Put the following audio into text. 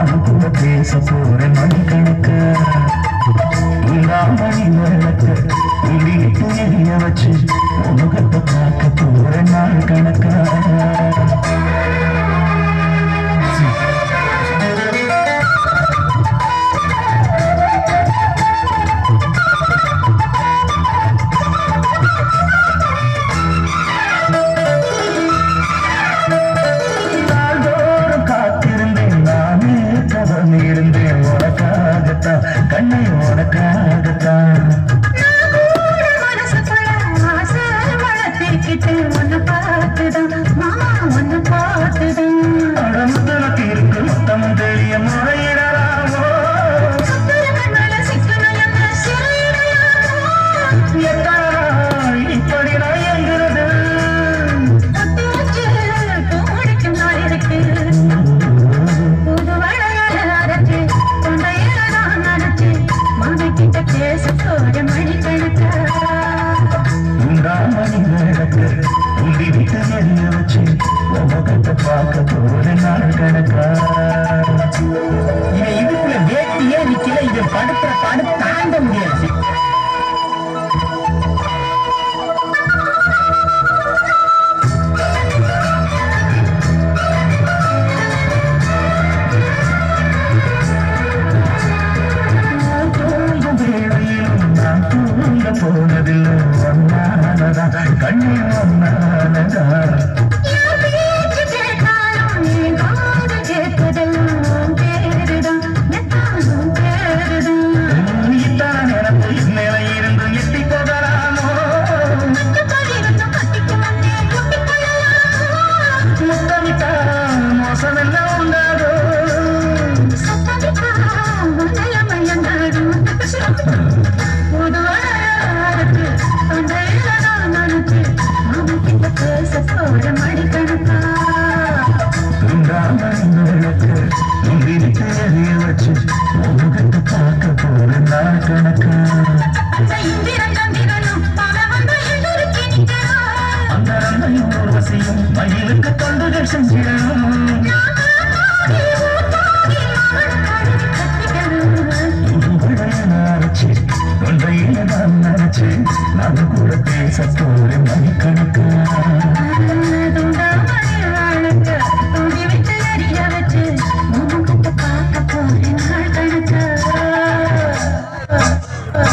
நானும் கூட பேச போறேன் மணிக்கணக்க மணி விளக்கு வீட்டு எரிய வச்சு முகத்தை பார்க்க போறேன் நாள் கணக்கா கண்ணை உனக்காகத்தான் ஒன்னு பார்த்துதான் மாமா ஒன்னு பார்த்துதான் இருக்கு மொத்தமும் தெரிய முறையிடலாமோ இப்படி நான் எங்கிறது பார்க்க போற நாள் கணக்கா இவன் இதுக்குள்ள வேட்டியே நிக்கல இவன் படுத்துற பாடு தாண்ட முடியாது போனதில்லை ஒன்னானதான் கண்ணே ஒன்னானதான் மயிலுக்கு தொண்டுகள் செஞ்சிடணும் நினைச்சு நான் கூட பேச